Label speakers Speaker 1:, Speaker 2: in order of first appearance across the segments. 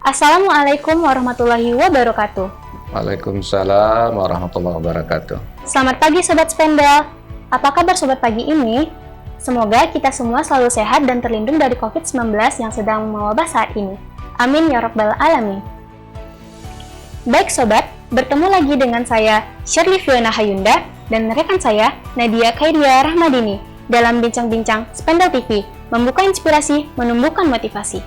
Speaker 1: Assalamualaikum warahmatullahi wabarakatuh.
Speaker 2: Waalaikumsalam warahmatullahi wabarakatuh.
Speaker 1: Selamat pagi Sobat Spendel. Apa kabar Sobat pagi ini? Semoga kita semua selalu sehat dan terlindung dari COVID-19 yang sedang mewabah saat ini. Amin ya Rabbal Alamin. Baik Sobat, bertemu lagi dengan saya Shirley Fiona Hayunda dan rekan saya Nadia Khairia Rahmadini dalam Bincang-Bincang Spendel TV, membuka inspirasi, menumbuhkan motivasi.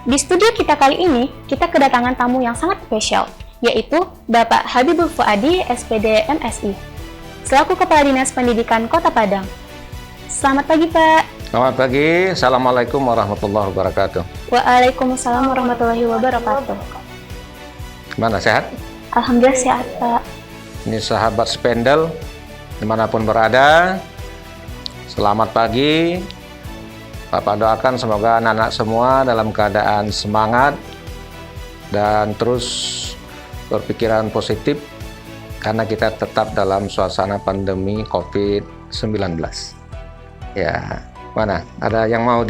Speaker 1: Di studio kita kali ini, kita kedatangan tamu yang sangat spesial, yaitu Bapak Habibul Fuadi, SPD MSI, selaku Kepala Dinas Pendidikan Kota Padang. Selamat pagi, Pak.
Speaker 2: Selamat pagi, Assalamualaikum warahmatullahi wabarakatuh.
Speaker 1: Waalaikumsalam warahmatullahi wabarakatuh.
Speaker 2: Gimana, sehat?
Speaker 1: Alhamdulillah sehat, Pak.
Speaker 2: Ini sahabat Spendel, dimanapun berada, selamat pagi. Bapak doakan semoga anak-anak semua dalam keadaan semangat dan terus berpikiran positif karena kita tetap dalam suasana pandemi COVID-19. Ya, mana? Ada yang mau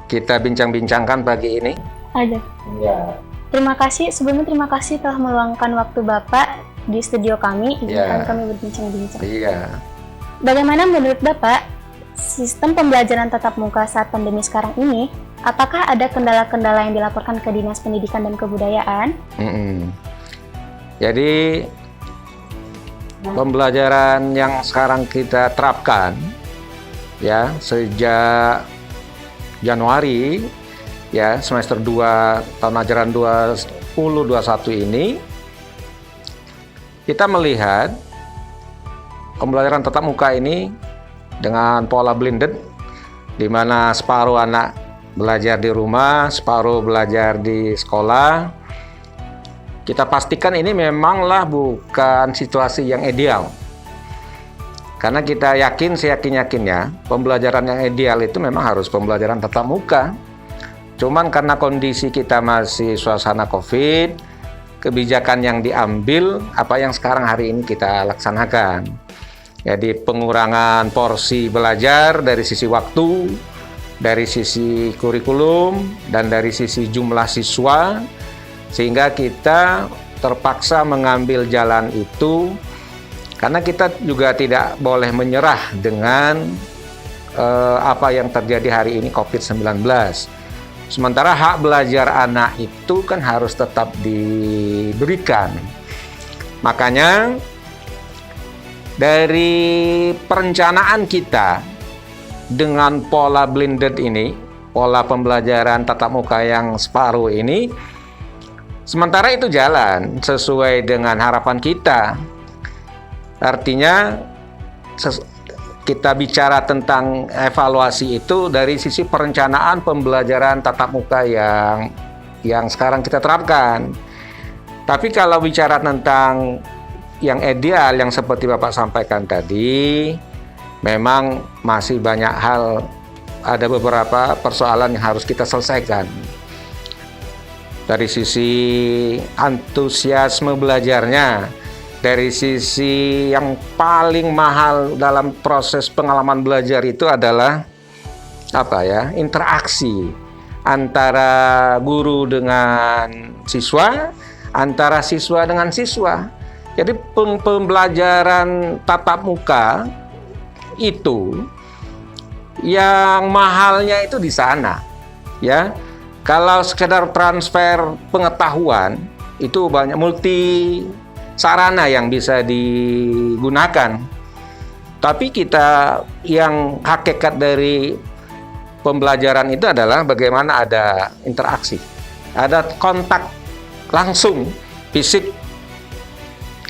Speaker 2: kita bincang-bincangkan pagi ini?
Speaker 1: Ada.
Speaker 2: Ya.
Speaker 1: Sebelumnya terima kasih telah meluangkan waktu Bapak di studio kami, izinkan kami berbincang-bincang.
Speaker 2: Iya.
Speaker 1: Bagaimana menurut Bapak sistem pembelajaran tatap muka saat pandemi sekarang ini? Apakah ada kendala-kendala yang dilaporkan ke Dinas Pendidikan dan Kebudayaan?
Speaker 2: Jadi pembelajaran yang sekarang kita terapkan ya sejak Januari ya semester 2 tahun ajaran 2021 ini kita melihat pembelajaran tatap muka ini dengan pola blended, di mana separuh anak belajar di rumah, separuh belajar di sekolah. Kita pastikan ini memanglah bukan situasi yang ideal. Karena kita seyakin-yakinnya, pembelajaran yang ideal itu memang harus pembelajaran tatap muka. Cuman karena kondisi kita masih suasana COVID, kebijakan yang diambil, apa yang sekarang hari ini kita laksanakan. Jadi pengurangan porsi belajar dari sisi waktu, dari sisi kurikulum, dan dari sisi jumlah siswa, sehingga kita terpaksa mengambil jalan itu, karena kita juga tidak boleh menyerah dengan apa yang terjadi hari ini COVID-19. Sementara hak belajar anak itu kan harus tetap diberikan. Makanya dari perencanaan kita dengan pola blended ini, pola pembelajaran tatap muka yang separuh ini, sementara itu jalan sesuai dengan harapan kita. Artinya kita bicara tentang evaluasi itu dari sisi perencanaan pembelajaran tatap muka yang sekarang kita terapkan. Tapi kalau bicara tentang yang ideal, yang seperti Bapak sampaikan tadi, memang masih banyak hal, ada beberapa persoalan yang harus kita selesaikan. Dari sisi antusiasme belajarnya, dari sisi yang paling mahal dalam proses pengalaman belajar itu adalah interaksi antara guru dengan siswa, antara siswa dengan siswa. Jadi pembelajaran tatap muka itu yang mahalnya itu di sana, ya. Kalau sekedar transfer pengetahuan itu banyak multi sarana yang bisa digunakan. Tapi kita yang hakikat dari pembelajaran itu adalah bagaimana ada interaksi, ada kontak langsung fisik,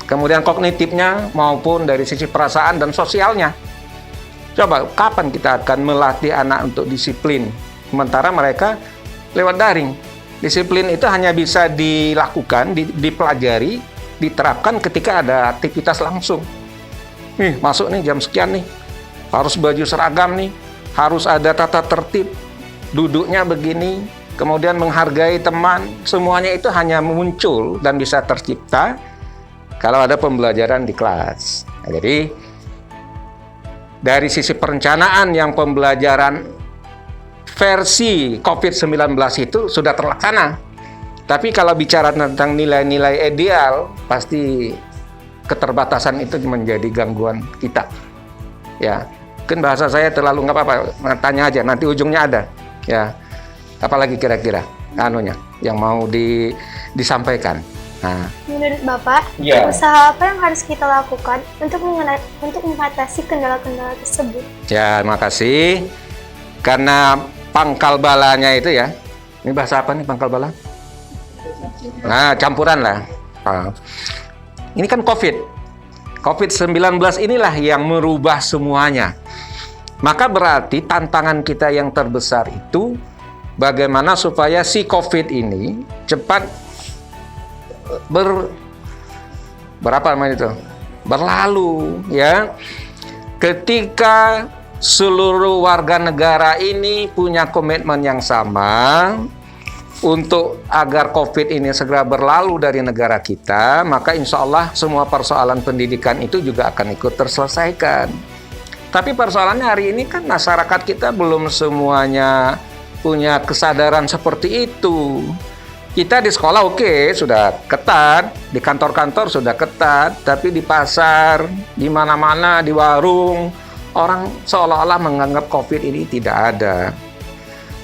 Speaker 2: kemudian kognitifnya maupun dari sisi perasaan dan sosialnya. Coba kapan kita akan melatih anak untuk disiplin, sementara mereka lewat daring. Disiplin itu hanya bisa dilakukan, dipelajari, diterapkan ketika ada aktivitas langsung. Masuk nih jam sekian nih, harus baju seragam nih, harus ada tata tertib, duduknya begini, kemudian menghargai teman, semuanya itu hanya muncul dan bisa tercipta kalau ada pembelajaran di kelas. Nah, jadi dari sisi perencanaan yang pembelajaran versi COVID-19 itu sudah terlaksana. Tapi kalau bicara tentang nilai-nilai ideal, pasti keterbatasan itu menjadi gangguan kita. Ya, mungkin bahasa saya terlalu nggak apa-apa, tanya aja, nanti ujungnya ada. Ya, apalagi kira-kira anunya yang mau disampaikan. Nah,
Speaker 1: menurut Bapak,
Speaker 2: Ya.
Speaker 1: usaha apa yang harus kita lakukan untuk mengatasi kendala-kendala tersebut?
Speaker 2: ya, makasih. Karena pangkal balanya itu ya, ini bahasa apa nih pangkal bala? Nah, campuran lah. Nah, ini kan COVID-19 inilah yang merubah semuanya. Maka berarti tantangan kita yang terbesar itu bagaimana supaya si COVID ini cepat berlalu, ya. Ketika seluruh warga negara ini punya komitmen yang sama untuk agar COVID ini segera berlalu dari negara kita, maka insya Allah semua persoalan pendidikan itu juga akan ikut terselesaikan. Tapi persoalannya hari ini kan masyarakat kita belum semuanya punya kesadaran seperti itu. Kita di sekolah oke, sudah ketat, di kantor-kantor sudah ketat, tapi di pasar, di mana-mana, di warung, orang seolah-olah menganggap COVID ini tidak ada.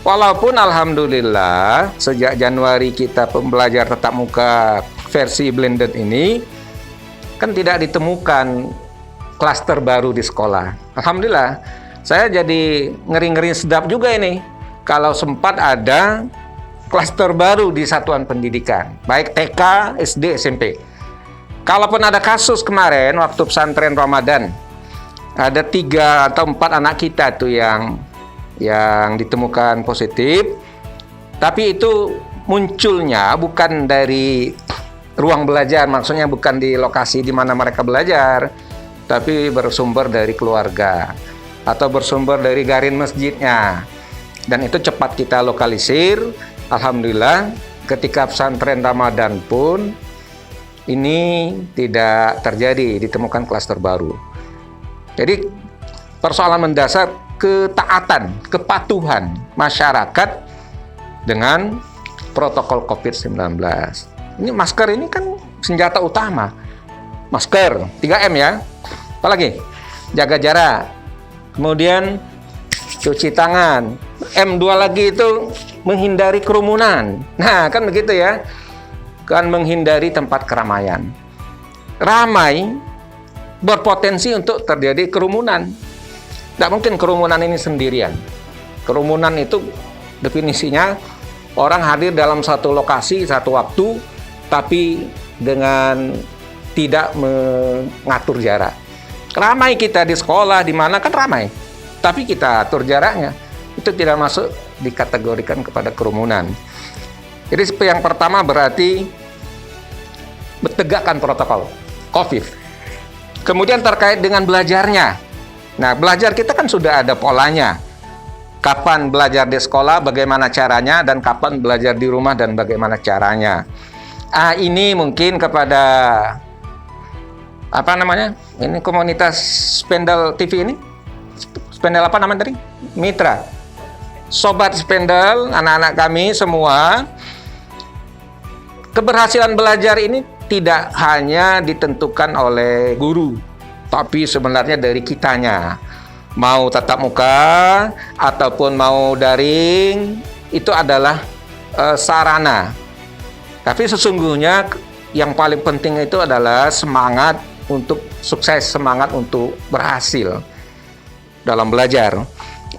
Speaker 2: Walaupun alhamdulillah sejak Januari kita pembelajar tatap muka versi blended ini kan tidak ditemukan klaster baru di sekolah. Alhamdulillah, saya jadi ngeri-ngeri sedap juga ini kalau sempat ada klaster baru di satuan pendidikan, baik TK, SD, SMP. Kalaupun ada kasus kemarin waktu pesantren Ramadan, ada 3 atau 4 anak kita tuh yang ditemukan positif, tapi itu munculnya bukan dari ruang belajar, maksudnya bukan di lokasi di mana mereka belajar, tapi bersumber dari keluarga atau bersumber dari garin masjidnya. Dan itu cepat kita lokalisir. Alhamdulillah, ketika pesantren Ramadan pun ini tidak terjadi, ditemukan klaster baru. Jadi persoalan mendasar ketaatan, kepatuhan masyarakat dengan protokol COVID-19. Ini masker ini kan senjata utama. Masker, 3M ya. Apalagi? Jaga jarak. Kemudian cuci tangan. M2 lagi itu menghindari kerumunan. Nah, kan begitu ya. Kan menghindari tempat keramaian. Ramai berpotensi untuk terjadi kerumunan. Tidak mungkin kerumunan ini sendirian. Kerumunan itu definisinya orang hadir dalam satu lokasi, satu waktu, tapi dengan tidak mengatur jarak. Ramai kita di sekolah, di mana kan ramai, tapi kita atur jaraknya. Itu tidak masuk dikategorikan kepada kerumunan. Jadi yang pertama berarti menegakkan protokol COVID. Kemudian terkait dengan belajarnya. Nah, belajar kita kan sudah ada polanya. Kapan belajar di sekolah, bagaimana caranya, dan kapan belajar di rumah dan bagaimana caranya. Ini mungkin kepada apa namanya? Ini komunitas Spendel TV ini. Spendel apa namanya tadi? Mitra. Sobat Spendel, anak-anak kami semua, keberhasilan belajar ini tidak hanya ditentukan oleh guru, tapi sebenarnya dari kitanya. Mau tatap muka ataupun mau daring, itu adalah sarana. Tapi sesungguhnya yang paling penting itu adalah semangat untuk sukses, semangat untuk berhasil dalam belajar.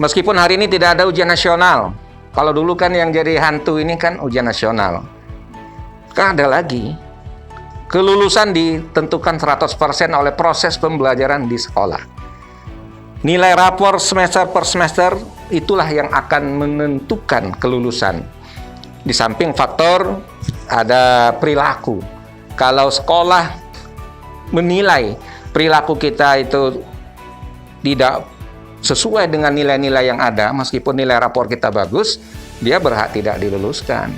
Speaker 2: Meskipun hari ini tidak ada ujian nasional. Kalau dulu kan yang jadi hantu ini kan ujian nasional. Kan ada lagi. Kelulusan ditentukan 100% oleh proses pembelajaran di sekolah. Nilai rapor semester per semester itulah yang akan menentukan kelulusan. Di samping faktor ada perilaku. Kalau sekolah menilai perilaku kita itu tidak sesuai dengan nilai-nilai yang ada, meskipun nilai rapor kita bagus, dia berhak tidak diluluskan.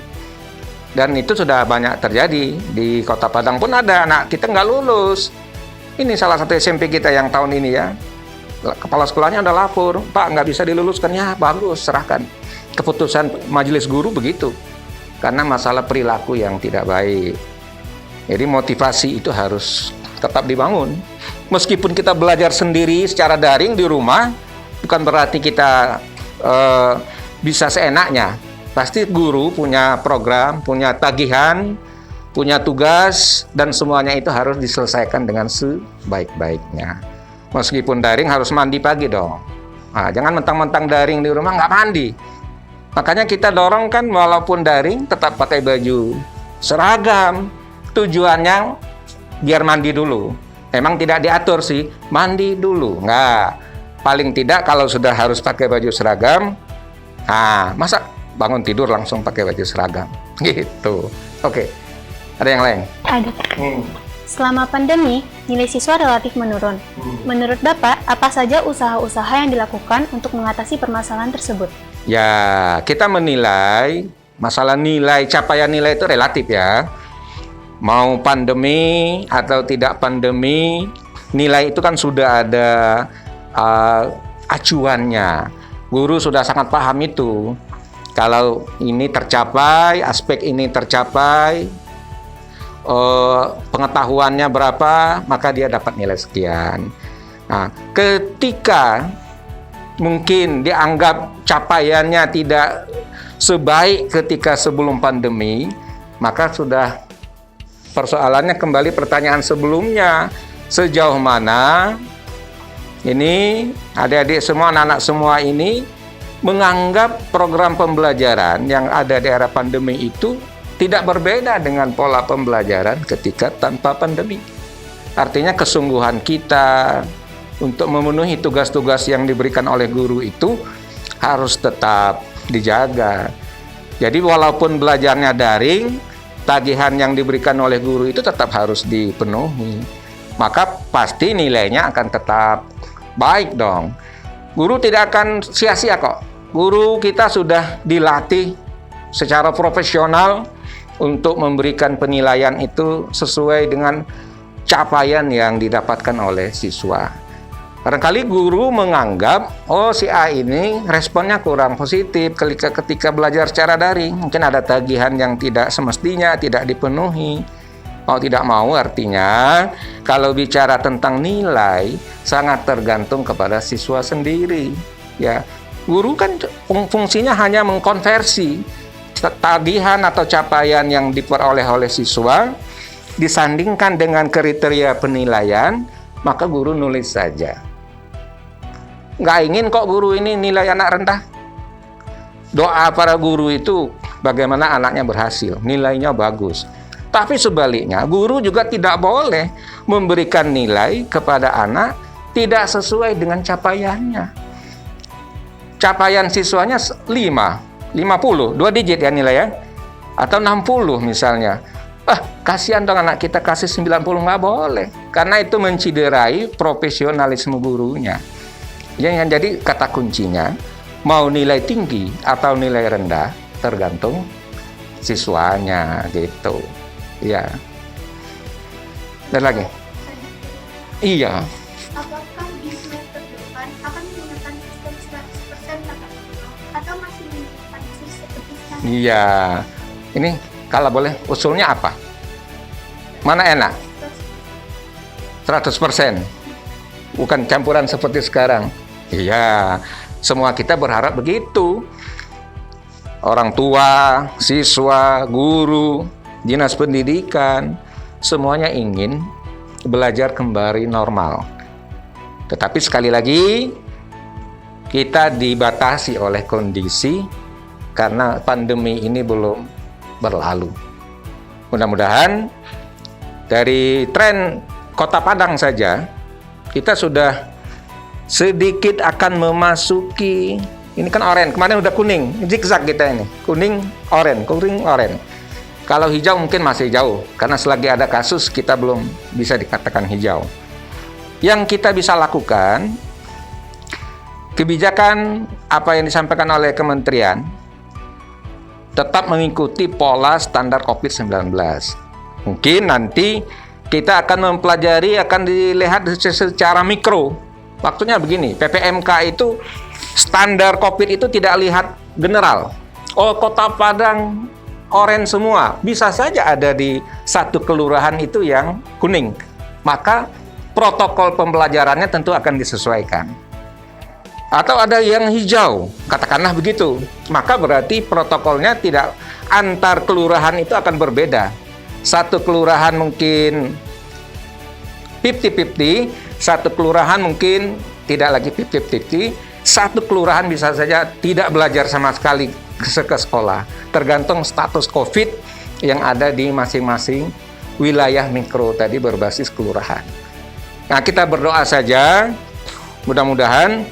Speaker 2: Dan itu sudah banyak terjadi. Di Kota Padang pun ada anak kita nggak lulus. Ini salah satu SMP kita yang tahun ini ya. Kepala sekolahnya udah lapor, Pak nggak bisa diluluskan, ya bagus, serahkan. keputusan majelis guru begitu. Karena masalah perilaku yang tidak baik. Jadi motivasi itu harus tetap dibangun. Meskipun kita belajar sendiri secara daring di rumah, bukan berarti kita bisa seenaknya. Pasti guru punya program, punya tagihan, punya tugas, dan semuanya itu harus diselesaikan dengan sebaik-baiknya. Meskipun daring harus mandi pagi dong. Nah, jangan mentang-mentang daring di rumah nggak mandi. Makanya kita dorong kan walaupun daring tetap pakai baju seragam. Tujuannya biar mandi dulu. Memang tidak diatur sih, mandi dulu. Nggak. Paling tidak kalau sudah harus pakai baju seragam, masa bangun tidur langsung pakai baju seragam? Gitu. Oke. Ada yang lain?
Speaker 1: Ada. Selama pandemi, nilai siswa relatif menurun. Menurut Bapak, apa saja usaha-usaha yang dilakukan untuk mengatasi permasalahan tersebut?
Speaker 2: Ya, kita menilai masalah nilai, capaian nilai itu relatif ya. Mau pandemi atau tidak pandemi, nilai itu kan sudah ada acuannya. Guru sudah sangat paham itu. Kalau ini tercapai, aspek ini tercapai, pengetahuannya berapa, maka dia dapat nilai sekian. Nah, ketika mungkin dianggap capaiannya tidak sebaik ketika sebelum pandemi, maka sudah persoalannya kembali pertanyaan sebelumnya, sejauh mana ini adik-adik semua, anak-anak semua ini menganggap program pembelajaran yang ada di era pandemi itu tidak berbeda dengan pola pembelajaran ketika tanpa pandemi. Artinya kesungguhan kita untuk memenuhi tugas-tugas yang diberikan oleh guru itu harus tetap dijaga. Jadi walaupun belajarnya daring, tagihan yang diberikan oleh guru itu tetap harus dipenuhi. Maka pasti nilainya akan tetap baik dong. Guru tidak akan sia-sia kok. Guru kita sudah dilatih secara profesional untuk memberikan penilaian itu sesuai dengan capaian yang didapatkan oleh siswa. Barangkali guru menganggap, oh si A ini responnya kurang positif ketika belajar secara daring. Mungkin ada tagihan yang tidak semestinya, tidak dipenuhi. Mau tidak mau artinya, kalau bicara tentang nilai, sangat tergantung kepada siswa sendiri. Ya, guru kan fungsinya hanya mengkonversi tagihan atau capaian yang diperoleh oleh siswa disandingkan dengan kriteria penilaian, maka guru nulis saja. Nggak ingin kok guru ini nilai anak rendah. Doa para guru itu bagaimana anaknya berhasil, nilainya bagus. Tapi sebaliknya, guru juga tidak boleh memberikan nilai kepada anak tidak sesuai dengan capaiannya. Capaian siswanya 50, 2 digit ya nilai ya, atau 60 misalnya. Kasihan dong anak kita kasih 90, nggak boleh. Karena itu menciderai profesionalisme gurunya. Jadi kata kuncinya, mau nilai tinggi atau nilai rendah, tergantung siswanya gitu. Ya. Dan lagi? Iya.
Speaker 3: Apakah di semester depan akan menggunakan sistem 100% tatap muka atau masih menggunakan sistem seperti sekarang?
Speaker 2: Iya. Ini kalau boleh usulnya apa? Mana enak? 100%. Bukan campuran seperti sekarang. Iya. Semua kita berharap begitu. Orang tua, siswa, guru, dinas pendidikan, semuanya ingin belajar kembali normal. Tetapi sekali lagi, kita dibatasi oleh kondisi karena pandemi ini belum berlalu. Mudah-mudahan dari tren Kota Padang saja, kita sudah sedikit akan memasuki, ini kan oranye, kemarin udah kuning, zigzag kita ini, kuning, oranye. Kalau hijau mungkin masih jauh, karena selagi ada kasus kita belum bisa dikatakan hijau. Yang kita bisa lakukan, kebijakan apa yang disampaikan oleh kementerian, tetap mengikuti pola standar COVID-19. Mungkin nanti kita akan mempelajari, akan dilihat secara mikro. Waktunya begini, PPMK itu standar COVID itu tidak lihat general. Oh, Kota Padang oranye semua. Bisa saja ada di satu kelurahan itu yang kuning. Maka protokol pembelajarannya tentu akan disesuaikan. Atau ada yang hijau, katakanlah begitu. Maka berarti protokolnya tidak, antar kelurahan itu akan berbeda. Satu kelurahan mungkin 50-50, satu kelurahan mungkin tidak lagi 50-50, satu kelurahan bisa saja tidak belajar sama sekali ke sekolah. Tergantung status COVID yang ada di masing-masing wilayah mikro tadi berbasis kelurahan. Nah, kita berdoa saja, mudah-mudahan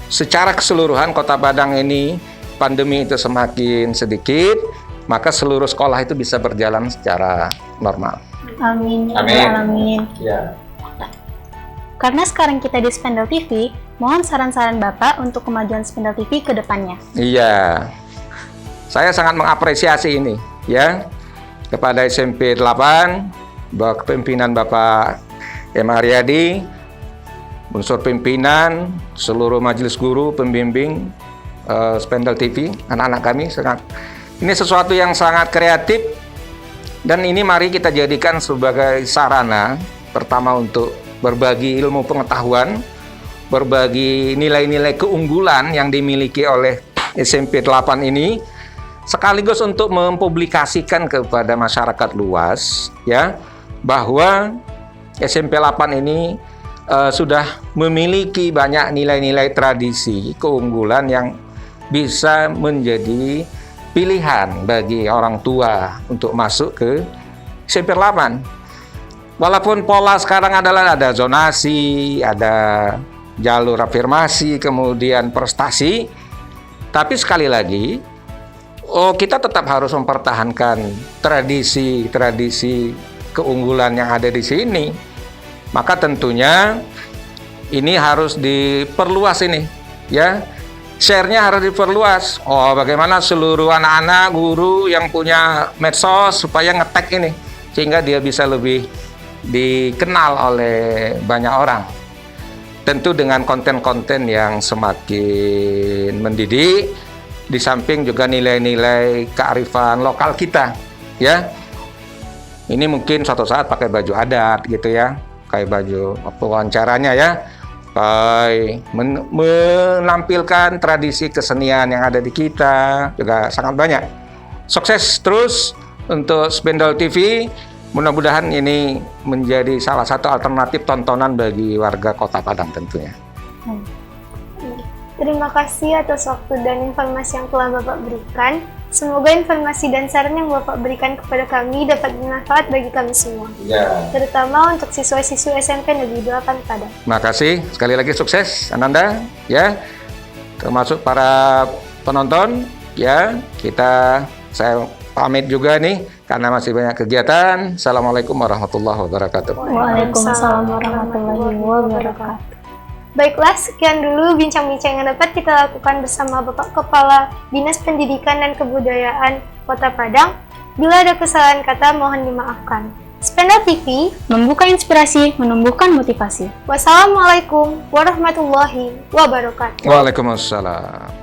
Speaker 2: secara keseluruhan Kota Padang ini pandemi itu semakin sedikit, maka seluruh sekolah itu bisa berjalan secara normal.
Speaker 1: Amin.
Speaker 2: Amin.
Speaker 1: Amin.
Speaker 2: Ya.
Speaker 1: Karena sekarang kita di Spendel TV, mohon saran-saran Bapak untuk kemajuan Spendel TV ke depannya.
Speaker 2: Iya. Saya sangat mengapresiasi ini, ya, kepada SMP 8, bahwa kepemimpinan Bapak M. Haryadi, unsur pimpinan, seluruh majelis guru, pembimbing Spendel TV, anak-anak kami ini sesuatu yang sangat kreatif, dan ini mari kita jadikan sebagai sarana pertama untuk berbagi ilmu pengetahuan, berbagi nilai-nilai keunggulan yang dimiliki oleh SMP 8 ini, sekaligus untuk mempublikasikan kepada masyarakat luas, ya, bahwa SMP 8 ini sudah memiliki banyak nilai-nilai tradisi, keunggulan yang bisa menjadi pilihan bagi orang tua untuk masuk ke SMP 8. Walaupun pola sekarang adalah ada zonasi, ada jalur afirmasi, kemudian prestasi, tapi sekali lagi, kita tetap harus mempertahankan tradisi keunggulan yang ada di sini. Maka tentunya ini harus diperluas ini, ya. Share-nya harus diperluas. Bagaimana seluruh anak-anak, guru yang punya medsos supaya nge-tag ini, sehingga dia bisa lebih dikenal oleh banyak orang. Tentu dengan konten-konten yang semakin mendidik, di samping juga nilai-nilai kearifan lokal kita, ya. Ini mungkin suatu saat pakai baju adat gitu ya, kayak baju wawancaranya ya, kayak menampilkan tradisi kesenian yang ada di kita juga sangat banyak. Sukses terus untuk Spendel TV. Mudah-mudahan ini menjadi salah satu alternatif tontonan bagi warga Kota Padang tentunya.
Speaker 3: Terima kasih atas waktu dan informasi yang telah Bapak berikan. Semoga informasi dan saran yang Bapak berikan kepada kami dapat bermanfaat bagi kami semua.
Speaker 2: Ya.
Speaker 3: Terutama untuk siswa-siswi SMP Negeri 8 Padang.
Speaker 2: Terima kasih. Sekali lagi sukses Ananda, ya. Termasuk para penonton, ya. Saya pamit juga nih karena masih banyak kegiatan. Assalamualaikum warahmatullahi wabarakatuh.
Speaker 1: Waalaikumsalam warahmatullahi wabarakatuh.
Speaker 3: Baiklah, sekian dulu bincang-bincang yang dapat kita lakukan bersama Bapak Kepala Dinas Pendidikan dan Kebudayaan Kota Padang. Bila ada kesalahan kata, mohon dimaafkan. Spendel TV
Speaker 1: Membuka inspirasi, menumbuhkan motivasi.
Speaker 3: Wassalamualaikum warahmatullahi wabarakatuh.
Speaker 2: Waalaikumsalam.